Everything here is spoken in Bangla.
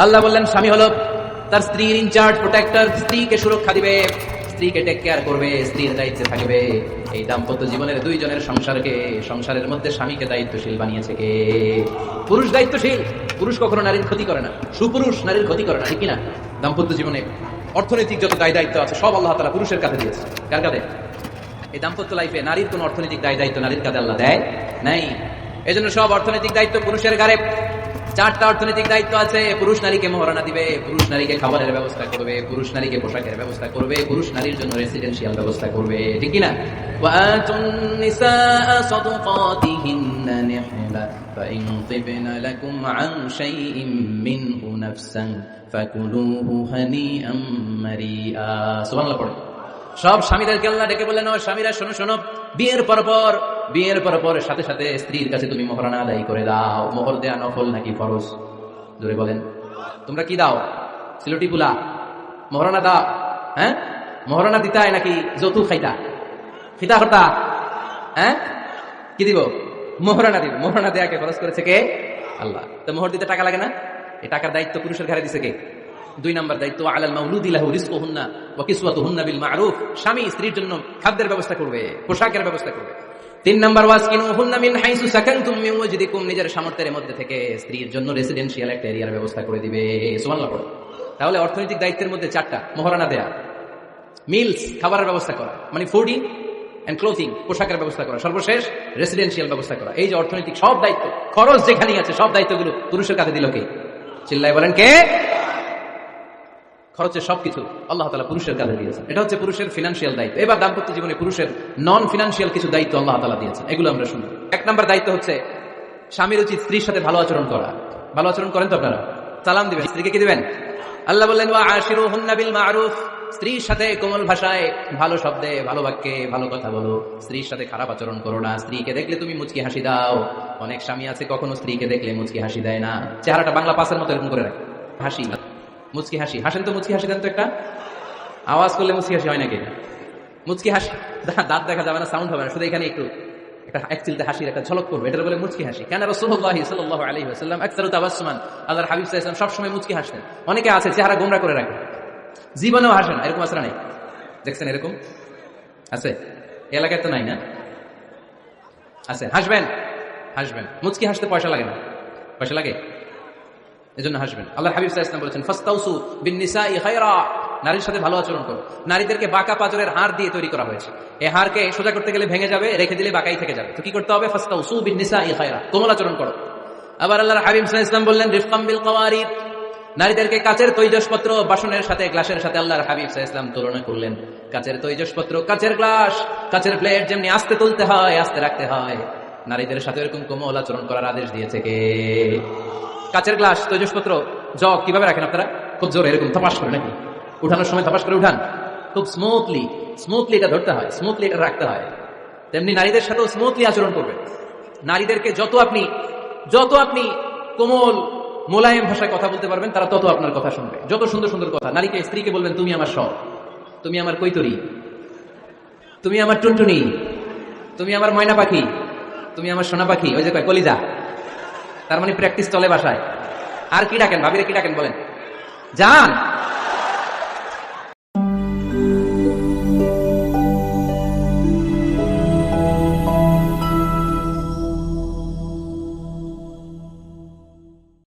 আল্লাহ বললেন স্বামী হলো তার স্ত্রীর ইনচার্জ, প্রোটেক্টর, স্ত্রীকে সুরক্ষা দিবে, স্ত্রীকে টেক কেয়ার করবে, স্ত্রীর দায়িত্বে থাকবে। এই দাম্পত্য জীবনের দুইজনের সংসারের মধ্যে স্বামীকে দায়িত্বশীল বানিয়েছে কে? পুরুষ দায়িত্বশীল। পুরুষ কখনো নারীর ক্ষতি করে না, সুপুরুষ নারীর ক্ষতি করে না, ঠিক কিনা? দাম্পত্য জীবনে অর্থনৈতিক যত দায় দায়িত্ব আছে সব আল্লাহ তাআলা পুরুষের কাঁধে দিয়েছে। কার কাঁধে? এই দাম্পত্য লাইফে নারীর কোন অর্থনৈতিক দায় দায়িত্ব নারীর কাঁধে আল্লাহ দেয় নাই। এজন্য সব অর্থনৈতিক দায়িত্ব পুরুষের ঘাড়ে। 4টা অর্থনৈতিক দায়িত্ব আছে। পুরুষ নারীকে মহারণা দিবে, পুরুষ নারীকে খাবারের ব্যবস্থা করবে, পুরুষ নারীকে পোশাকের ব্যবস্থা করবে, পুরুষ নারীর জন্য রেসিডেন্সিয়াল ব্যবস্থা করবে, ঠিক কি না? ওয়াতুন নিসাআ সাদাকাতিহিন্না নিহলা ফাইন তিবনা লাকুম আন শাইইন মিনহু নাফসান ফাকুলুহু হানিআম মারিআ। সুবহানাল্লাহ পড়ে। সব স্বামীদেরকে আল্লাহ ডেকে বললেন, ও স্বামীরা শোনো শোনো, বিয়ের পর সাথে সাথে স্ত্রীর কাছে তুমি মোহরানা আদায় করে দাও। মোহর দেয়া নফল নাকি ফরজ? জোরে বলেন। তোমরা কি দাও? সিলটি পুলা মোহরানা দাও? হ্যাঁ, মোহরানা দিতাই নাকি যৌতুক খাইতা? খিতা হতা? হ্যাঁ, কি দিব? মোহরানা দিব। মোহরানা দেয়াকে ফরজ করেছে কে? আল্লাহ। তো মোহর দিতে টাকা লাগে না? এই টাকার দায়িত্ব পুরুষের ঘাড়ে দিছে কে? 2 নম্বর দায়িত্ব, আলাল মাউলুদি লাহু রিজকুহুন্না ওয়া কিসওয়াতুহুন্না বিল মা'রুফ। স্বামী স্ত্রীর জন্য খাদ্যের ব্যবস্থা করবে, পোশাকের ব্যবস্থা করবে। 3 নম্বর, ওয়াসকিনুহুন্না মিন হাইসু সাকানতুম মিন ওয়াজদিকুম। নিজের সামর্থ্যের মধ্যে থেকে স্ত্রীর জন্য রেসিডেন্সিয়াল একটা এরিয়ার ব্যবস্থা করে দিবে। সুবহানাল্লাহ পড়ো। তাহলে অর্থনৈতিক দায়িত্বের মধ্যে 4টা: মোহরানা দেয়া, মিলস খাবারের ব্যবস্থা করা, মানে ফুডিং এন্ড ক্লোথিং, পোশাকের ব্যবস্থা করা, সর্বশেষ রেসিডেন্সিয়াল ব্যবস্থা করা। এই যে অর্থনৈতিক সব দায়িত্ব, খরচ যেখানেই আছে সব দায়িত্বগুলো পুরুষের কাঁধে দিল কে? চিল্লায় বলেন কে? খরচের সবকিছু আল্লাহ তাআলা পুরুষের কাঁধে দিয়েছেন। এটা হচ্ছে পুরুষের ফিনান্সিয়াল দায়িত্ব। এবার দাম্পত্য জীবনে পুরুষের নন ফিনান্সিয়াল কিছু দায়িত্ব আল্লাহ তাআলা দিয়েছেন, এগুলো আমরা শুনি। 1 নম্বর দায়িত্ব হচ্ছে স্বামীর উচিত স্ত্রীর সাথে ভালো আচরণ করা। ভালো আচরণ করেন তো আপনারা? সালাম দিবেন। স্ত্রীকে কি দিবেন? আল্লাহ বললেন, ওয়া আশিরুহুন্না বিল মা'রুফ। স্ত্রীর সাথে কোমল ভাষায়, ভালো শব্দে, ভালো বাক্যে ভালো কথা বলো। স্ত্রীর সাথে খারাপ আচরণ করো না। স্ত্রীকে দেখলে তুমি মুচকি হাসি দাও। অনেক স্বামী আছে কখনো স্ত্রীকে দেখলে মুচকি হাসি দেয় না, চেহারাটা বাংলা পাসের মতো এরকম করে রাখে, হাসি, মুচকি হাসি। হাসেন তো, মুচকি হাসি দেন তো একটা। আওয়াজ করলে মুচকি হাসি হয় নাকি? মুচকি হাসি, দাঁত দেখা যাবে না, সাউন্ড হবে না, শুধু এখানে একটু এক চিলতে হাসির একটা ঝলক করবে, এটা বলে মুচকি হাসি। কেন? রাসূলুল্লাহ সাল্লাল্লাহু আলাইহি ওয়াসাল্লাম আকসারু তাবাসসুমান। আল্লাহর হাবিব সাল্লাল্লাহু আলাইহি ওয়াসাল্লাম সবসময় মুচকি হাসতেন। অনেকে আছে চেহারা গোমরা করে রাখে, জীবনেও হাসে না, এরকম আছে না? নাই? দেখছেন এরকম আছে? এলাকায় তো নাই না? আছে। হাসবেন, মুচকি হাসতে পয়সা লাগে না? পয়সা লাগে? এজন্য হাসবেন। আল্লাহর হাবিব সাল্লাল্লাহু আলাইহি ওয়াসাল্লাম বলেছেন, ফাস্তাউসু বিন নিসাই খায়রা। নারীর সাথে ভালো আচরণ করো। নারীদেরকে বাঁকা পাজরের হাড় দিয়ে তৈরি করা হয়েছে। এই হাড়কে সোজা করতে গেলে ভেঙে যাবে, রেখে দিলে বাঁকাই থেকে যাবে। তো কি করতে হবে? ফাস্তাউসু বিন নিসাই খায়রা, কোমল আচরণ করো। আবার আল্লাহর হাবিব সাল্লাল্লাহু আলাইহি ওয়াসাল্লাম বললেন, রিফকাম বিল কাওয়ারিদ। নারীদেরকে কাচের তৈজসপত্র, বাসনের সাথে, গ্লাসের সাথে আল্লাহর হাবিব সাল্লাল্লাহু আলাইহি ওয়াসাল্লাম তুলনা করলেন। কাচের তৈজসপত্র, কাচের গ্লাস, কাচের প্লেট যেমনি আস্তে তুলতে হয়, আস্তে রাখতে হয়, নারীদের সাথে এরকম কোমল আচরণ করার আদেশ দিয়েছে কে? কাচের গ্লাস, তৈজসপত্র, জগ কিভাবে রাখেন আপনারা? খুব জোরে এরকম থপাস করে নাকি? উঠানোর সময় থপাস করে উঠান? খুব স্মুথলি এটা ধরতে হয়, স্মুথলি এটা রাখতে হয়। তেমনি নারীদের সাথেও স্মুথলি আচরণ করবে। নারীদেরকে যত আপনি কোমল মোলায়েম ভাষায় কথা বলতে পারবেন, তারা তত আপনার কথা শুনবে। যত সুন্দর সুন্দর কথা নারীকে, স্ত্রীকে বলবেন, তুমি আমার সব, তুমি আমার কৈতরি, তুমি আমার টুনটুনি, তুমি আমার ময়না পাখি, তুমি আমার সোনা পাখি। ওই যে কয় কলিজা, তার মানে প্র্যাকটিস চলে বাসায়। আর কি ডাকেন? ভাবিরে কি ডাকেন বলেন? জান।